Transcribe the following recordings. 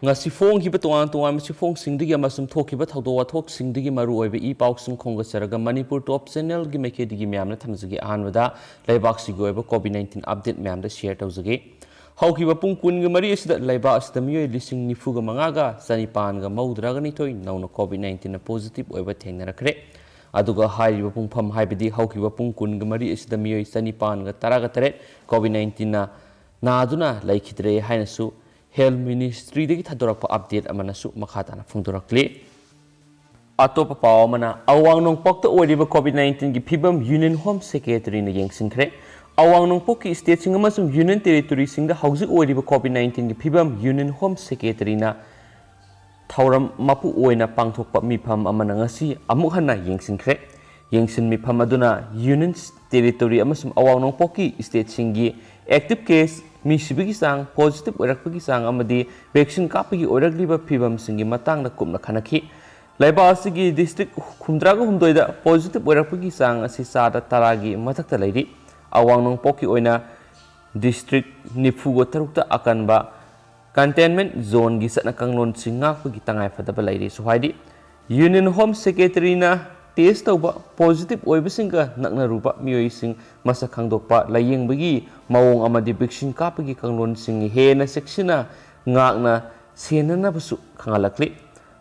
ngasi phong ki toan toan masi phong singdigi amasum thoki ba thawdo wathok singdigi maru oibe I pauk sing khonga saraga Manipur top channel gi meke digi myamna thamjagi anwada Leibak si goiba COVID-19 update myamda share tawjagi hauki ba pung kun gi mari asida Leibak asida miyoi lising nifu ga mangaga sanipan ga maudraga ni toy nauna COVID-19 na positive oiba thengnarakre aduga hairiba pungpham haibidi hauki ba pung kun gi mari asida miyoi sanipan ga taraga tare COVID-19 na naduna laikhidre hainasu Health Ministry dagi thadorapa update amanasu makhatana phungdorakli atopa paw mana awang nongpok ta oiriba COVID-19 gi phibam Union Home Secretary na yengsinkhre awang nongpok ki state sing amasum Union Territory sing da hauzik oiriba COVID-19 gi phibam Union Home Secretary na thauram mapu oina pangthokpa mipham amana ngasi amuk hanna yengsinkhre yengsin mipham aduna Union Territory amasum awang nongpok ki state sing gi active case Misibigi sang positive oirakpagi sang amadi vaccine kapagi oiragliba phibam singi matangna kumna khanaki Leibak asigi district khumdraga humdoida positive oirakpagi sang asi sada taragi mathakta leiri awang nongpokki oina district nifugo tarukta akanba containment zone gi satna kanglon singakpagi tangai fadaba leiri so haidi Union Home Secretary na test tauba positive oibasinga nakna rupa miyoi sing masa khangdokpa layingbagi mawong amadi vaccine kapagi kanglon sing hena seksina ngakna senana basu khangalakli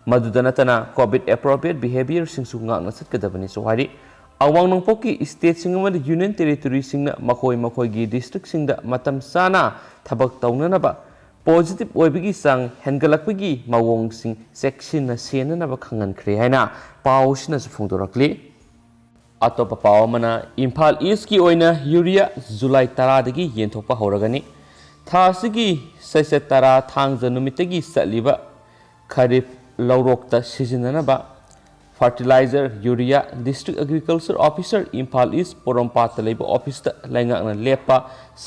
madudana tana covid appropriate behavior sing su ngakna satkadabani so hari awang nongpoki state sing amadi Union Territory singna makhoi gi district singda matam sana thabak taunanaba positive oibigi sang hengalakpagi mawong sing section na senana ba khangan khre haina pausina su phungdorakli atopa paw mana Imphal East ki oina urea July 10 dagi yenthokpa horagani thasigi saise 10 thangja numitagi saliba kharif laurokta sizinanaba fertilizer urea district agriculture officer Imphal East Porompat leiba office ta laingakna lepa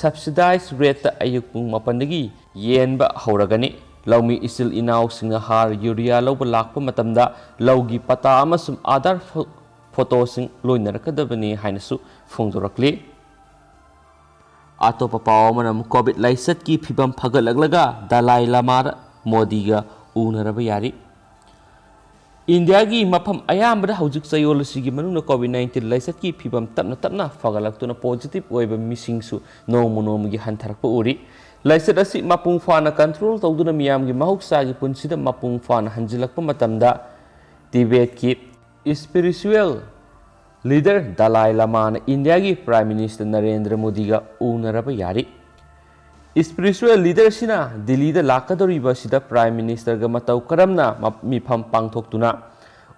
subsidized rate ta ayuk pung mapandagi yenba horagani laumi isil inaw singa har urea loba lakpa matamda laugi pata amasum adar photo sing loinarakadabani hainasu phungdorakli atopa paw manam covid laisat ki phibam phagalaglaga Dalai Lama Modi ga unaraba yari India gi mafam ayambada haujuk sayol sigi manuna COVID-19 laisat ki phibam tapna phagalaktuna positive oiba misingsu nomu gi hantarakpa uri laisat asi mapung fana control tawduna miyam gi mahuksa gi punsida mapung fana hanjilakpa matamda Tibet ki spiritual leader Dalai Lama na India gi Prime Minister Narendra Modi ga unaraba yari spiritual leader sina Delhi da lakadoriba sida Prime Minister ga matau karamna mifam pangthoktuna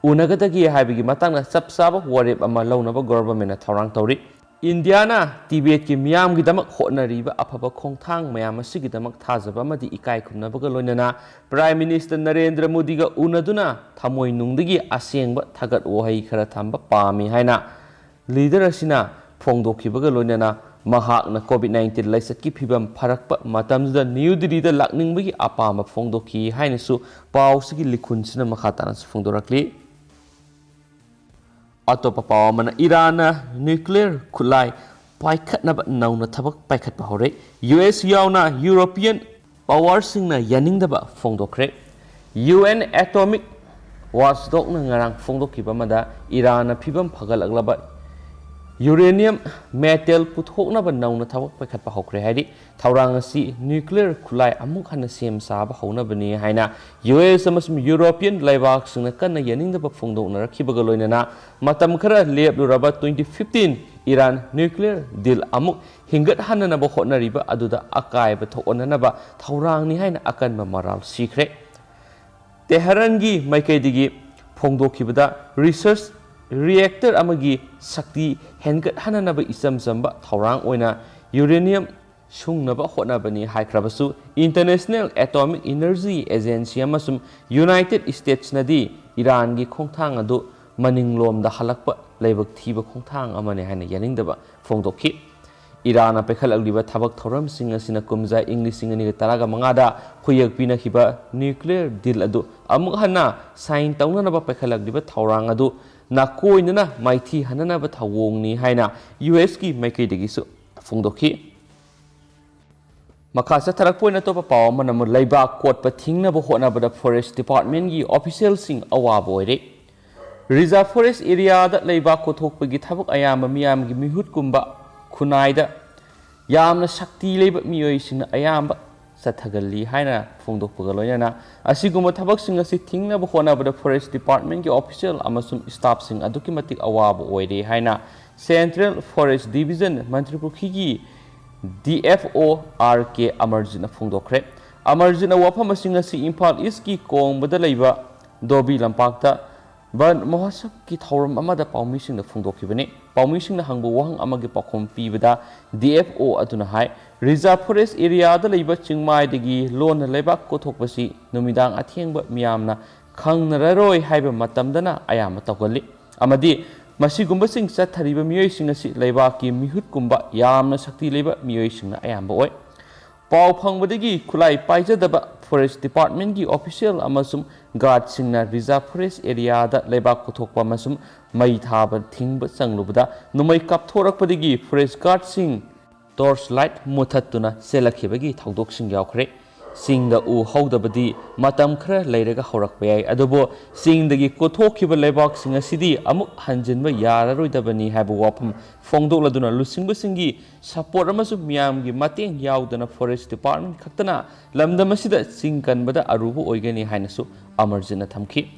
unagadagi haibigi matangna sapsaba warep ama launaba government na thaurang tauri India na Tibet ki miyam gi damak honariba afaba khongthang mayam asigi damak thajaba amadi ikai khumnaba ga loinana Prime Minister Narendra Modi ga unaduna thamoi nungdagi asengba thagat ohai khara thamba pami haina leader asina phongdokhiba ga loinana mahakna COVID-19 laisat ki phibam pharakpa matamda New Delhi da lakningbagi apama phongdokhi hainasu pausigi likhunsina makhatana phongdorakli atopa paw mana Iran nuclear khulai paikhatnaba nauna thabak paikhatpa hore US yauna European power singna yaningdaba phongdokre UN atomic watchdog na ngarang phongdokhiba mada Iran phibam phagalaglaba uranium metal puthoknaba nauna thabak paikhatpa hokre haidi thaurang asi nuclear khulai amuk hana sem saba haunabani haina US amasum European Leibak singna kanna yaningdaba phongdokna rakhibaga loinana matam khara lepluraba 2015 Iran nuclear deal amuk hingat hananaba hotnariba aduda akaiba thokonanaba thaurang ni haina akanba maral sikre Tehran gi maikaidigi phongdokhibada research reactor amagi sakti hengat hananaba isam samba thaurang oina uranium sungnaba hotnabani haikrabasu International Atomic Energy Agency amasum United States nadi Iran gi khongthang adu maninglomda halakpa leibak thiba khongthang amane haina yaningdaba phongdokhi Iran pekhalakliba thabak thoram sing asina kumja English sing ani taraga mangada khuyak pina khiba nuclear deal adu amuk hana sign taunanaba pekhalakliba thaurang adu nakoinana maithi hananaba thawongni haina US ki maikaidagi su phongdokhi Makha Satharapoina Topa Power Manamu Leibak Court Patingnaba Honabada Forest Department gi official sing awaboire. Reserve Forest area that Leibak Kotokpagi Tabuk Ayama Miam gi Mihut kumba Kunaida Yamna Sakti Leibak Mioishin Ayamba Tougali Haina Fungdokpagaloyana Asiguma Tabak Sing Sittingnaba Honabada Forest Department gi official Amasum staff sing Adukimatic Awabo Oide Haina Central Forest Division Mantripukigi DFO RK Amarjina Fungdokre Amarjina Wapama Singasi Impal Iski Kong Badalaiba Dobi Lampakta Ban Mohasap ki Tauram Amada Paumising the Fungdokibane Paumising the Hangbo Wang Amagi Pakom Pibada DFO Atunahai Reserve Forest area the Laiba Chingmai Digi Lon Leibak Kotokpasi Numidang athengba Miyamna Khangnararoi haiba matamdana ayama Tougali Amadi Masigumba sing Sathariba Mioising asi Leibaki Mihut kumba Yamna Sakti Leiba Mioising Ayamba Oi Pau Pangbadigi Kulai Paijadaba Forest Department gi official Amasum guard singna Reserve Forest area da Leibak Kotokpa Masum Mai Thaba Thingba Sanglubada Numai Kapthorakpadigi Forest Guard sing Torchlight Muthatuna Selakibagi Taudok sing Yaukre Sing the U Hodabadi Matam Kra Lairaga Horakpay Adobo Sing the Kotokiba Leibak Sing a city Amuk Hanjinba Yara Ruidabani have a wapum Fongdo Laduna Lusimba Singi Support Amasu Miamgi Mating Yaudana Forest Department Katana Lamdamasida Sing Kanbada Arubu Oigani Hainasu Amarjina Tamki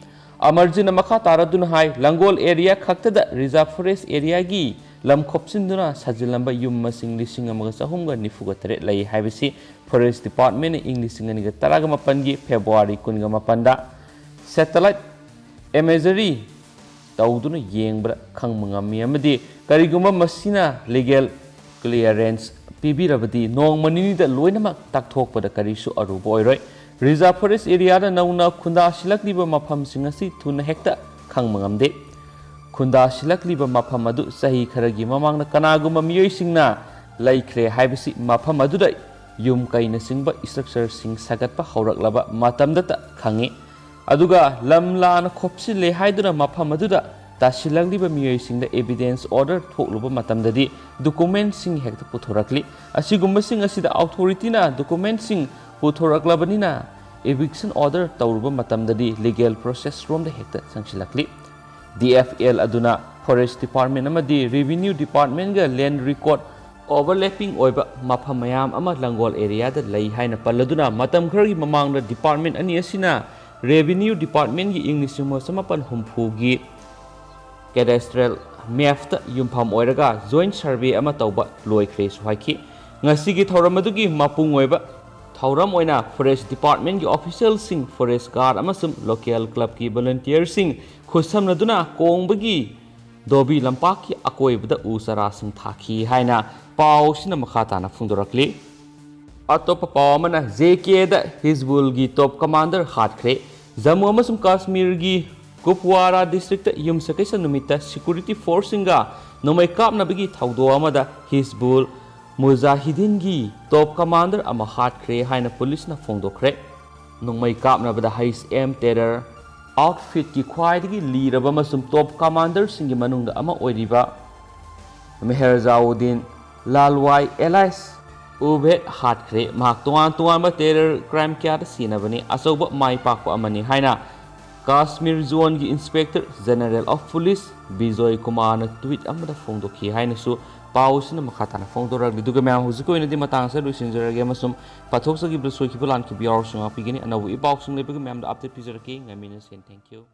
Amarjina Makatara Dunhai Langol area Kaktada Reserve Forest area gi Lam Kopsinduna Sajilamba Yumma Sing Lising Amagasahunga Nifugatare Lay Habisi Forest Department English Singaniga Taragamapangi February Kungamapanda Satellite Imagery Tauduna Yengbra Kangmangami Amadi Kariguma Masina Legal Clearance PB Rabadi Nong Manini the Loinamak Taktok Pada Karisu Aruboy Reserve Forest area Nauna Kunda Silakliba Mapam Singasi Tuna Hector Kangmangamde Kunda Silakliba Mapamadu Sahi Karagi Mamang Kanaguma Mioisingna Laikre Habisi Mapamadudai Yum Kaina Singba structure Sing Sagatpa Horaklaba Matamda Kangi Aduga Lamla Kopsi Le Haiduna Mapamaduda Tashilakliba Mioising the evidence order Tokluba Matamdadi document Sing Hector Putorakli Asigumba Sing Asida authority na document Sing Putoraklabanina eviction order Tauruba Matamdadi legal process from the Hector Sanchilakli DFL Aduna Forest Department Amadi Revenue Department ga land record overlapping oiba Mapamayam ama Langol area da Lay Haina Paladuna Matam Kari Mamang Department ani asina Revenue Department gi English Samapan Humpugi Cadastral Mafta Yumpam Oiraga Joint Survey ama Tauba Loy Kres Waiki Ngasigi Tauramadugi Mapung oiba Tauram oina Forest Department gi official sing Forest Guard amasum local club ki volunteer sing Khusam Naduna Kongbagi Dobi Lampaki Akoibda Usara Sing Taki Haina Pau Sinamakatana Fundurakli Atop Pawmana JK da Hizbul gi top commander Hatkre Jammu amasum Kashmir gi Kupwara district Yum Sakesa Numita security force singa Nomai Kapnabigi Taudo Amada Hizbul Mujahidin gi top commander ama Hatkre Haina police na Fongdokre Nomai Kapnabada Hais M terror outfit ki khwaidagi liraba masum top commander singi manungda ama oiriba Meherzaudin Lalwai Elias Ubet Hatkre mak tuan ba terror crime kya sinabani asoba mai pakpa amani haina Kashmir zone gi inspector general of police Bijoy Kumar na tweet amada fongdokhi haina su Pausina Makatana Fongdora Duga Huziko in the Matanga Lucinzer Gamasum Patosa give the Soki Bulan to be our song up beginning and we boxing the big man up the pizza king. I mean, thank you.